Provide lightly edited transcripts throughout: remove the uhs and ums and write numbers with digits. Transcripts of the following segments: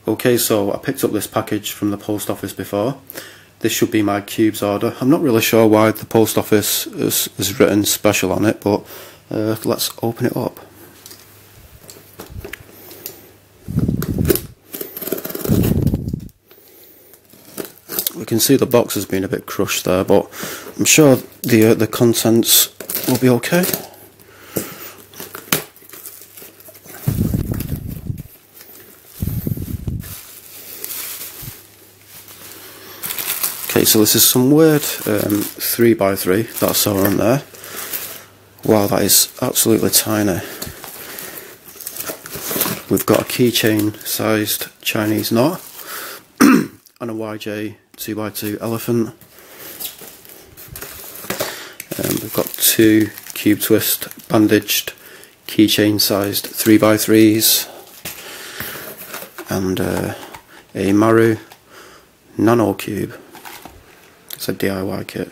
Okay, so I picked up this package from the post office before. This should be my Cubezz order. I'm not really sure why the post office has written special on it, but let's open it up. We can see the box has been a bit crushed there, but I'm sure the contents will be okay. Okay, so this is some weird 3x3 that I saw on there. Wow, that is absolutely tiny. We've got a keychain sized Chinese knot and a YJ 2x2 elephant. We've got two CubeTwist bandaged keychain sized 3x3's and a Maru Nano cube. It's a DIY kit.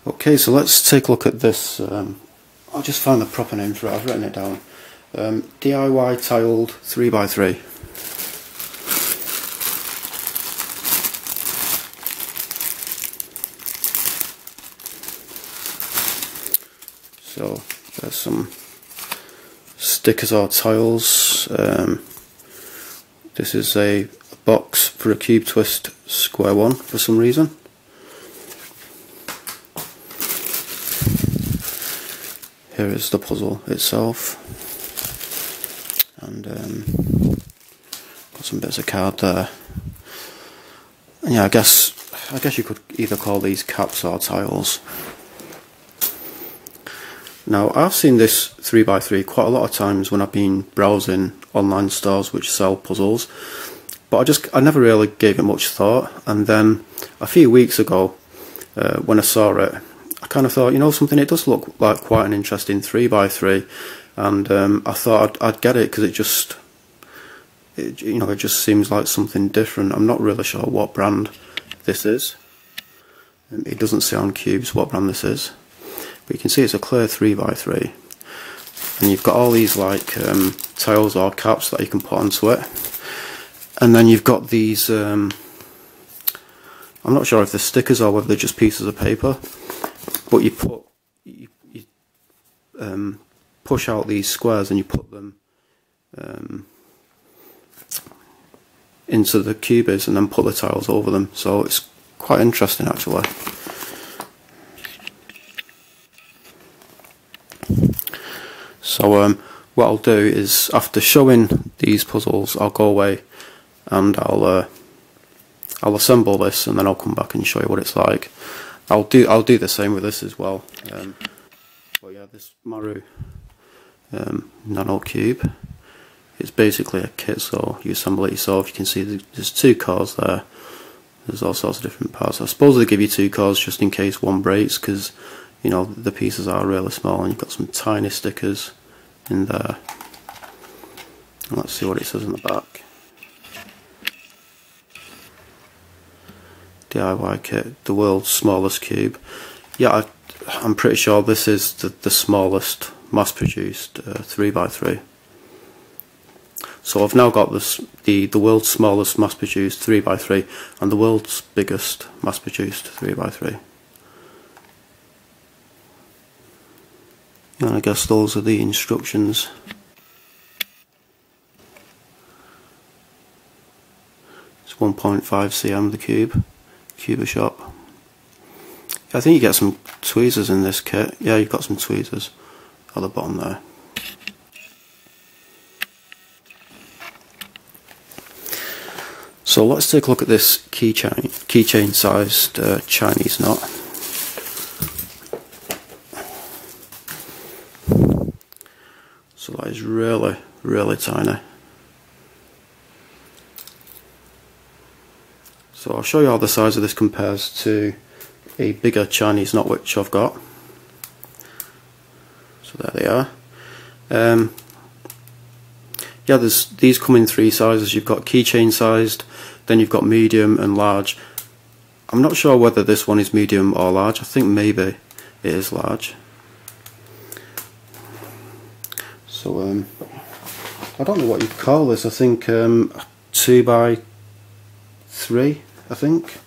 Okay, so let's take a look at this. I'll just find the proper name for it. I've written it down. DIY tiled 3x3. So there's some stickers or tiles. This is a box for a CubeTwist square one for some reason. Here is the puzzle itself, and got some bits of card there. And yeah, I guess you could either call these caps or tiles. Now, I've seen this 3x3 quite a lot of times when I've been browsing online stores which sell puzzles, but I never really gave it much thought. And then a few weeks ago, when I saw it, I kind of thought, you know something, it does look like quite an interesting 3x3, and I thought I'd get it because it just seems like something different. I'm not really sure what brand this is. It doesn't say on Cubezz what brand this is, but you can see it's a clear 3x3, and you've got all these like tiles or caps that you can put onto it, and then you've got these. I'm not sure if they're stickers or whether they're just pieces of paper. But you push out these squares and you put them into the Cubezz and then put the tiles over them. So it's quite interesting actually. So what I'll do is, after showing these puzzles, I'll go away and I'll assemble this, and then I'll come back and show you what it's like. I'll do the same with this as well. But yeah, this Maru Nano cube, it's basically a kit, so you assemble it yourself. You can see there's two cores there. There's all sorts of different parts. I suppose they give you two cores just in case one breaks, because you know the pieces are really small, and you've got some tiny stickers in there. And let's see what it says in the back. DIY kit, the world's smallest cube. Yeah, I'm pretty sure this is the smallest mass-produced 3x3. So I've now got the world's smallest mass-produced 3x3 and the world's biggest mass-produced 3x3. And I guess those are the instructions. It's 1.5 cm the cube. Cuba shop. I think you get some tweezers in this kit. Yeah, you've got some tweezers at the bottom there. So let's take a look at this keychain sized Chinese knot. So that is really, really tiny. So I'll show you how the size of this compares to a bigger Chinese knot which I've got. So there they are. Yeah, these come in three sizes. You've got keychain sized, then you've got medium and large. I'm not sure whether this one is medium or large. I think maybe it is large. So I don't know what you'd call this. I think 2x3, I think.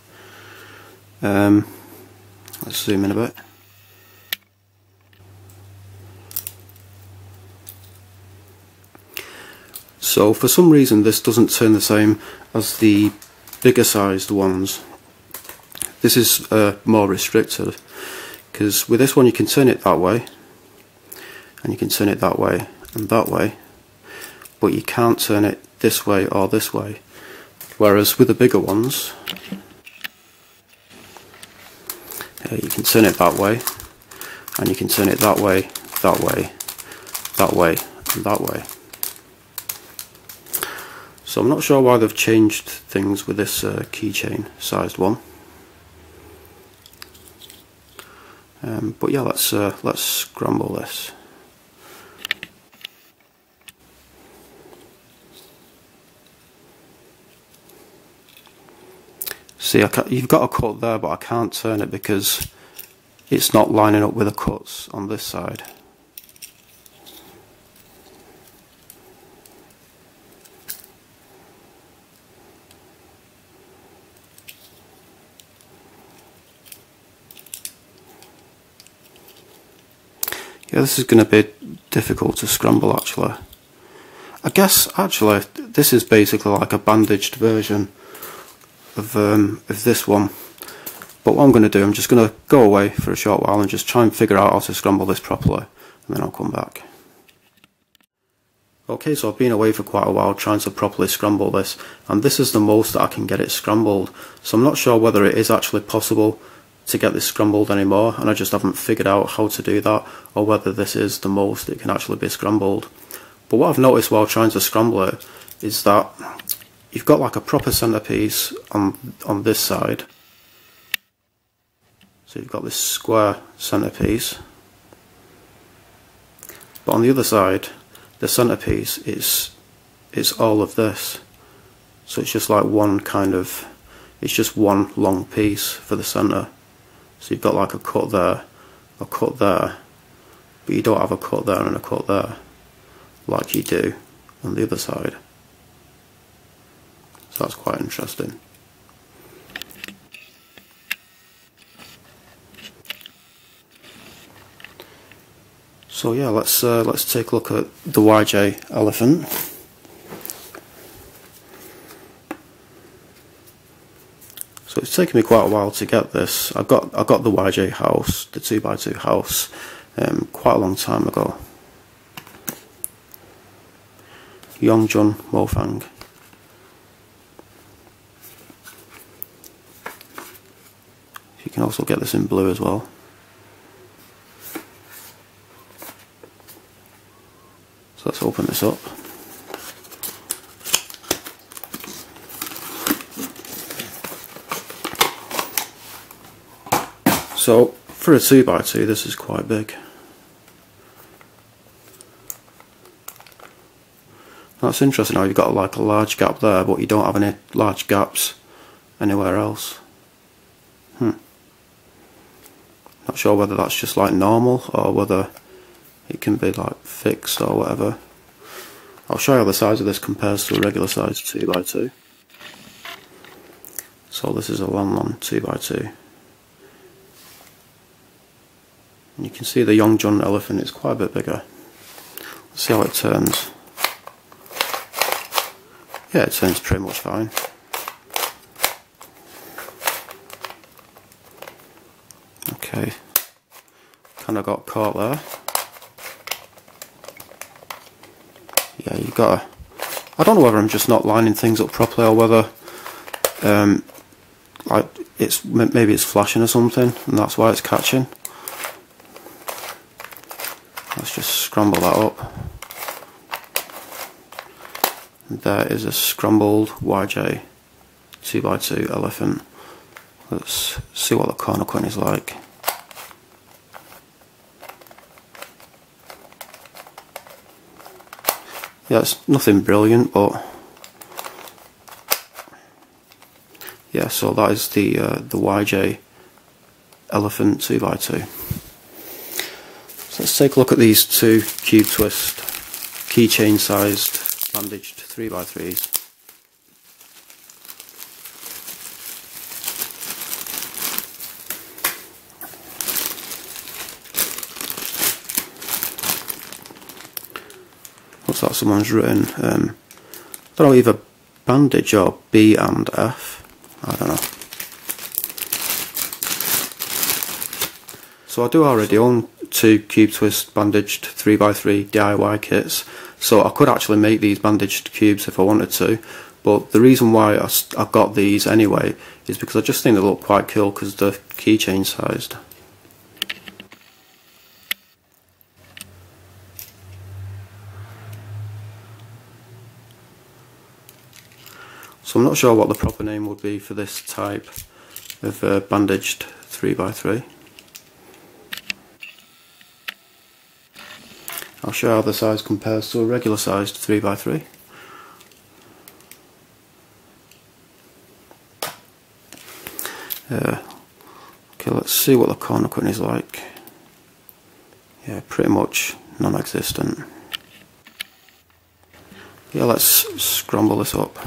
Let's zoom in a bit. So for some reason this doesn't turn the same as the bigger sized ones. This is more restricted, because with this one you can turn it that way, and you can turn it that way and that way, but you can't turn it this way or this way. Whereas with the bigger ones, you can turn it that way, and you can turn it that way, that way, that way, and that way. So I'm not sure why they've changed things with this keychain sized one. But yeah, let's scramble this. See, you've got a cut there, but I can't turn it because it's not lining up with the cuts on this side. Yeah, this is going to be difficult to scramble actually. I guess actually this is basically like a bandaged version of this one. But what I'm going to do, I'm just going to go away for a short while and just try and figure out how to scramble this properly, and then I'll come back. Okay, so I've been away for quite a while trying to properly scramble this, and this is the most that I can get it scrambled. So I'm not sure whether it is actually possible to get this scrambled anymore, and I just haven't figured out how to do that, or whether this is the most it can actually be scrambled. But what I've noticed while trying to scramble it is that you've got like a proper centerpiece on this side. So you've got this square centerpiece, but on the other side the centerpiece is all of this. So it's just like one kind of, it's just one long piece for the center. So you've got like a cut there, but you don't have a cut there and a cut there like you do on the other side. So that's quite interesting. So yeah, let's take a look at the YJ elephant. So it's taken me quite a while to get this. I got the YJ house, the 2x2 house, quite a long time ago. Yongjun Mofang. You can also get this in blue as well. So let's open this up. So for a 2x2 this is quite big. That's interesting how you've got like a large gap there, but you don't have any large gaps anywhere else. Not sure whether that's just like normal or whether it can be like fixed or whatever. I'll show you how the size of this compares to a regular size 2x2. So this is a Lanlon 2x2. And you can see the Yongjun elephant is quite a bit bigger. Let's see how it turns. Yeah, it turns pretty much fine. Okay, kind of got caught there. Yeah, you gotta. I don't know whether I'm just not lining things up properly or whether, like maybe it's flashing or something, and that's why it's catching. Let's just scramble that up. And there is a scrambled YJ 2x2 elephant. Let's see what the corner cut is like. Yeah, it's nothing brilliant, but yeah. So that is the YJ elephant 2x2. So let's take a look at these two CubeTwist keychain sized bandaged 3x3's. Looks like someone's written, I don't know, either bandage or B and F, I don't know. So I do already own 2 CubeTwist bandaged 3x3 DIY kits, so I could actually make these bandaged cubes if I wanted to, but the reason why I got these anyway is because I just think they look quite cool because they're keychain sized. So I'm not sure what the proper name would be for this type of bandaged 3x3. I'll show how the size compares to a regular sized 3x3. Okay, let's see what the corner cutting is like. Yeah, pretty much non-existent. Yeah, let's scramble this up.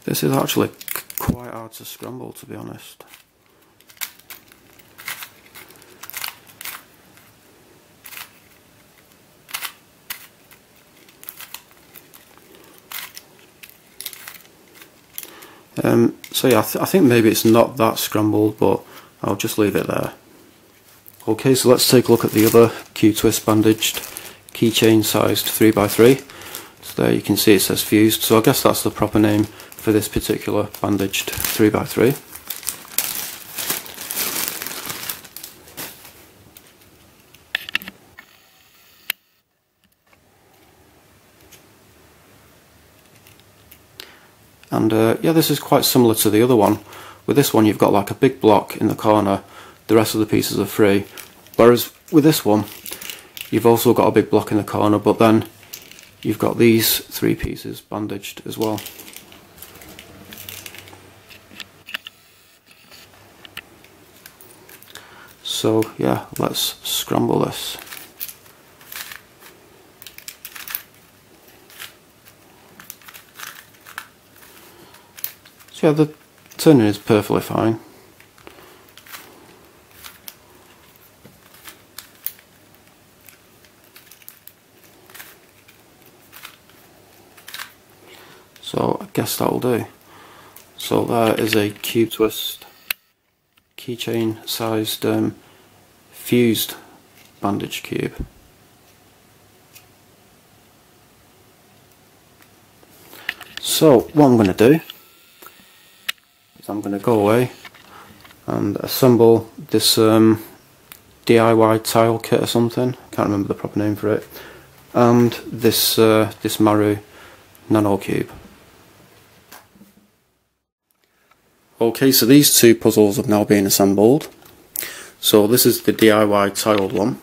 This is actually quite hard to scramble, to be honest. So yeah, I think maybe it's not that scrambled, but I'll just leave it there. Okay, so let's take a look at the other CubeTwist bandaged keychain sized 3x3. So there you can see it says fused, so I guess that's the proper name for this particular bandaged 3x3. And yeah, this is quite similar to the other one. With this one you've got like a big block in the corner, the rest of the pieces are free. Whereas with this one, you've also got a big block in the corner, but then you've got these 3 pieces bandaged as well. So yeah, let's scramble this. So yeah, the turning is perfectly fine. So I guess that'll do. So there is a CubeTwist keychain sized fused bandage cube. So what I'm going to do is I'm going to go away and assemble this DIY tile kit or something, can't remember the proper name for it, and this this Maru Nano cube. Okay, so these 2 puzzles have now been assembled. So this is the DIY tiled one.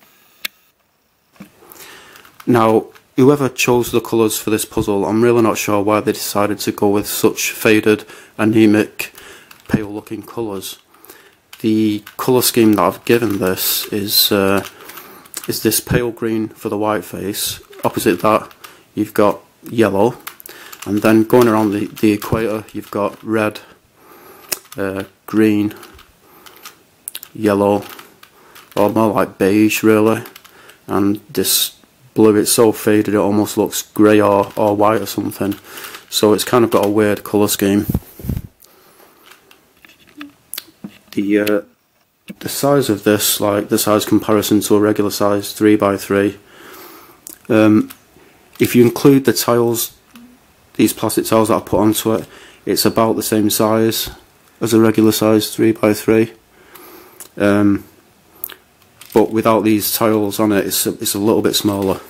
Now, whoever chose the colours for this puzzle, I'm really not sure why they decided to go with such faded, anemic, pale looking colours. The colour scheme that I've given this is this pale green for the white face. Opposite that you've got yellow, and then going around the equator you've got red, green, yellow, or more like beige really, and this blue, it's so faded it almost looks grey or white or something, so it's kind of got a weird colour scheme. The size of this, like the size comparison to a regular size 3x3, if you include the tiles, these plastic tiles that I put onto it, it's about the same size as a regular size 3x3, but without these tiles on it, it's a little bit smaller.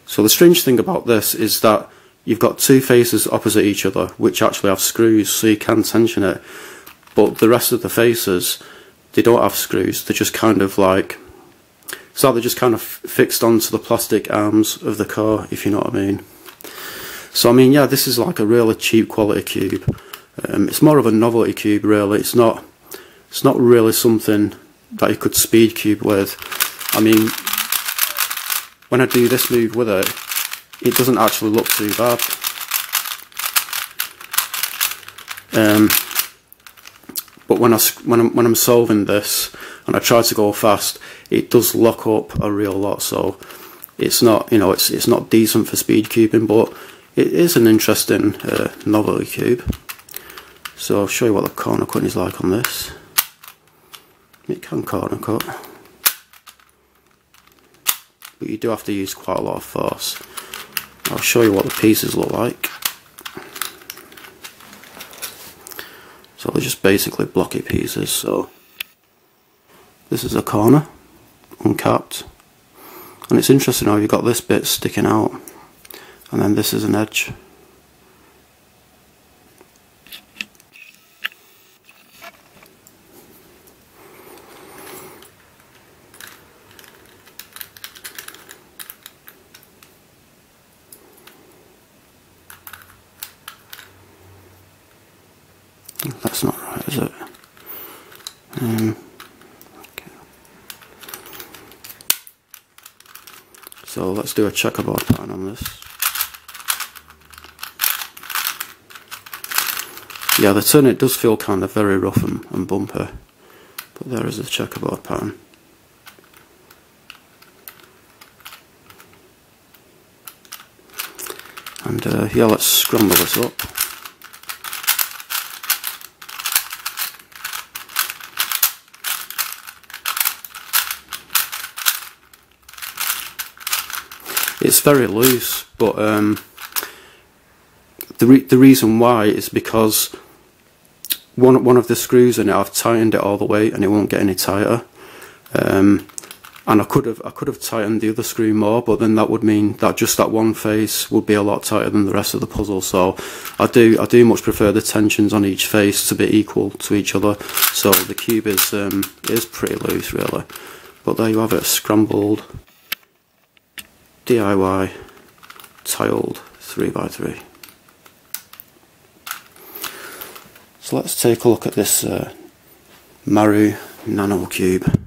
So the strange thing about this is that you've got 2 faces opposite each other which actually have screws, so you can tension it, but the rest of the faces, they don't have screws, they're just kind of like So they're just kind of fixed onto the plastic arms of the car, if you know what I mean. So I mean, yeah, this is like a really cheap quality cube. It's more of a novelty cube, really. It's not really something that you could speed cube with. I mean, when I do this move with it, it doesn't actually look too bad. But when I'm solving this and I try to go fast, it does lock up a real lot. So it's not, you know, it's not decent for speed cubing, but it is an interesting novelty cube. So I'll show you what the corner cutting is like on this. It can corner cut, but you do have to use quite a lot of force. I'll show you what the pieces look like. So they're just basically blocky pieces. So this is a corner, uncapped, and it's interesting how you've got this bit sticking out, and then this is an edge. That's not right, is it? Okay. So let's do a checkerboard pattern on this. Yeah, the turn, it does feel kind of very rough and bumpy, but there is a checkerboard pattern. And yeah, let's scramble this up. It's very loose, but the reason why is because one of the screws in it, I've tightened it all the way and it won't get any tighter. And I could have tightened the other screw more, but then that would mean that just that one face would be a lot tighter than the rest of the puzzle. So I do much prefer the tensions on each face to be equal to each other. So the cube is pretty loose, really. But there you have it, scrambled DIY tiled 3x3. So let's take a look at this Maru Nano cube.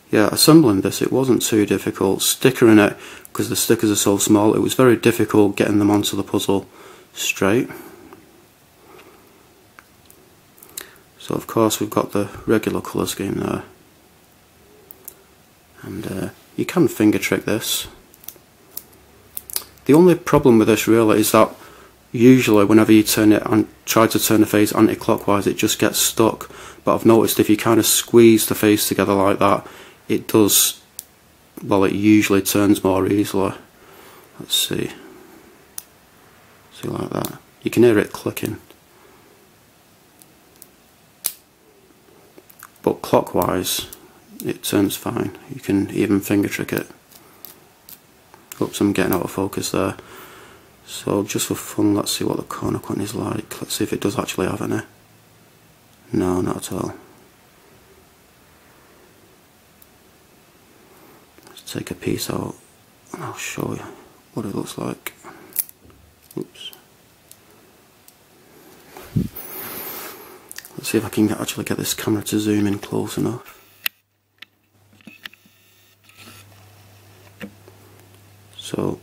Yeah, assembling this, it wasn't too difficult. Stickering it, because the stickers are so small, it was very difficult getting them onto the puzzle straight. So of course we've got the regular colour scheme there, and you can finger trick this. The only problem with this really is that usually whenever you turn it and try to turn the face anti-clockwise, it just gets stuck. But I've noticed if you kind of squeeze the face together like that, it does, well, it usually turns more easily. Let's see like that. You can hear it clicking. But clockwise, it turns fine. You can even finger trick it. Oops, I'm getting out of focus there. So just for fun, let's see what the corner cutting is like. Let's see if it does actually have any. No, not at all. Let's take a piece out and I'll show you what it looks like. Oops. Let's see if I can actually get this camera to zoom in close enough. So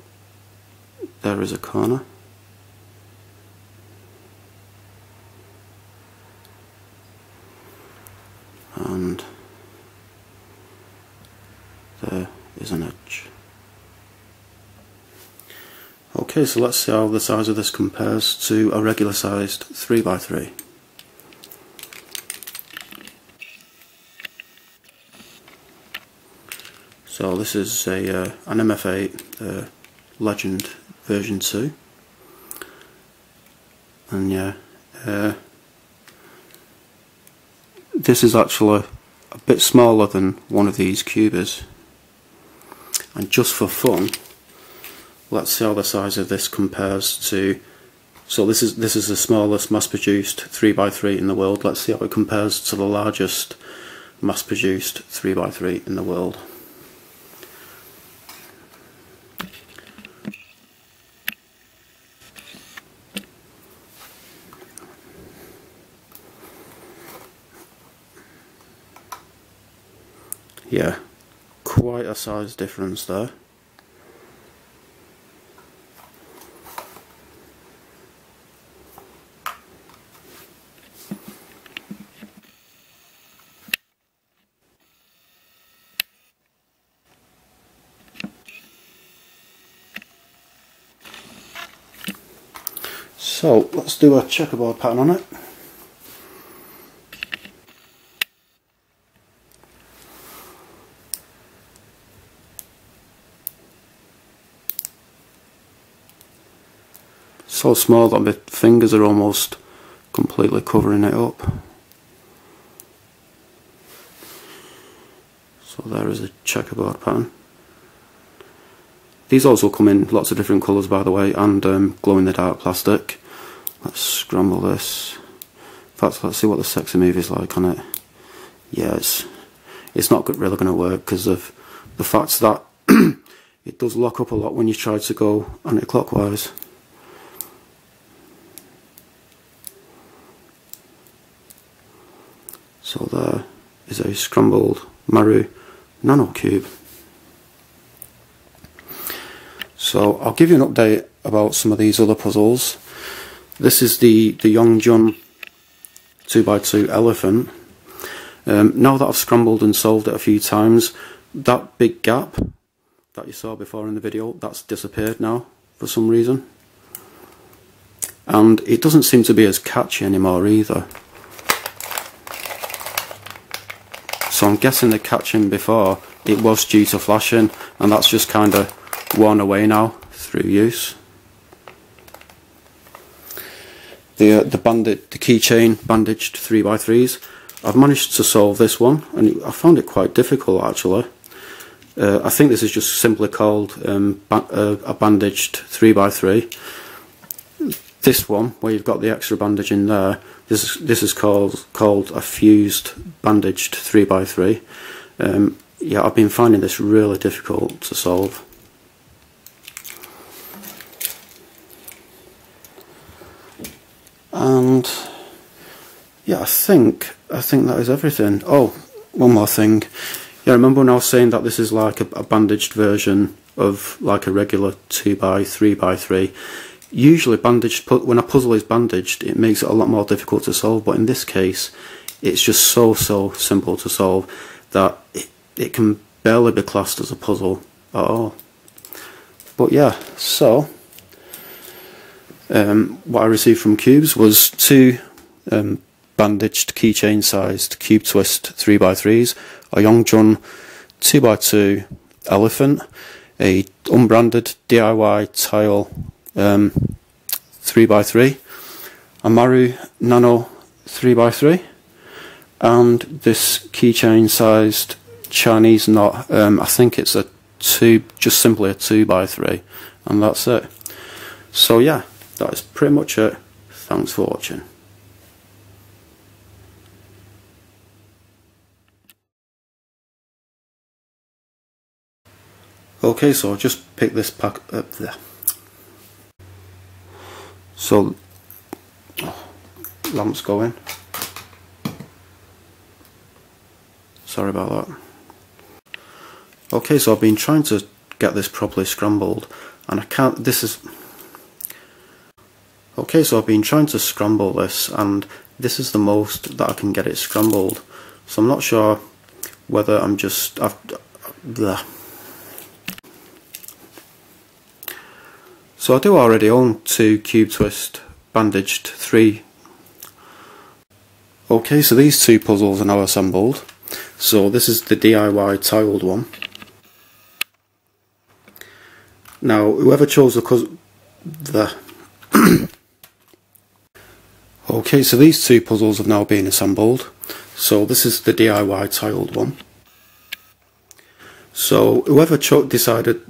there is a corner. And there is an edge. Okay, so let's see how the size of this compares to a regular sized 3x3. So this is an MF8 Legend version 2, and yeah, this is actually a bit smaller than one of these Cubezz. And just for fun, let's see how the size of this compares to So this is the smallest mass-produced 3x3 in the world. Let's see how it compares to the largest mass-produced 3x3 in the world. Yeah, quite a size difference there. So let's do a checkerboard pattern on it. So small that my fingers are almost completely covering it up. So there is a checkerboard pattern. These also come in lots of different colours, by the way, and glow in the dark plastic. Let's scramble this. In fact, let's see what the sexy movie's like on it. Yeah, it's not really going to work because of the fact that it does lock up a lot when you try to go anti-clockwise. So there is a scrambled Maru Nano cube. So I'll give you an update about some of these other puzzles. This is the Yongjun 2x2 elephant. Now that I've scrambled and solved it a few times, that big gap that you saw before in the video, that's disappeared now for some reason. And it doesn't seem to be as catchy anymore either. So I'm guessing the catching before, it was due to flashing, and that's just kind of worn away now through use. The keychain bandaged 3x3's, I've managed to solve this one, and I found it quite difficult actually. I think this is just simply called a bandaged 3x3. This one, where you've got the extra bandage in there, this is called a fused bandaged 3x3. Yeah, I've been finding this really difficult to solve. And yeah, I think that is everything. Oh, one more thing. Yeah, remember when I was saying that this is like a bandaged version of like a regular 2x3x3? Usually when a puzzle is bandaged, it makes it a lot more difficult to solve, but in this case it's just so simple to solve that it can barely be classed as a puzzle at all. But yeah, so what I received from Cubezz was two bandaged keychain sized CubeTwist 3x3's, a Yongjun 2x2 elephant, a unbranded DIY tile 3x3, a Maru Nano 3x3, and this keychain sized Chinese knot. I think it's just simply a 2x3, and that's it. So yeah, that is pretty much it. Thanks for watching. Okay, so I'll just pick this pack up there. So, lamp's going. Sorry about that. Okay, so I've been trying to get this properly scrambled, and I can't. Okay, so I've been trying to scramble this, and this is the most that I can get it scrambled. So I'm not sure whether I'm just. So I do already own two CubeTwist bandaged 3. Okay, so these two puzzles are now assembled. So this is the DIY tiled one. Now whoever chose the Okay, so these two puzzles have now been assembled. So this is the DIY tiled one. So whoever decided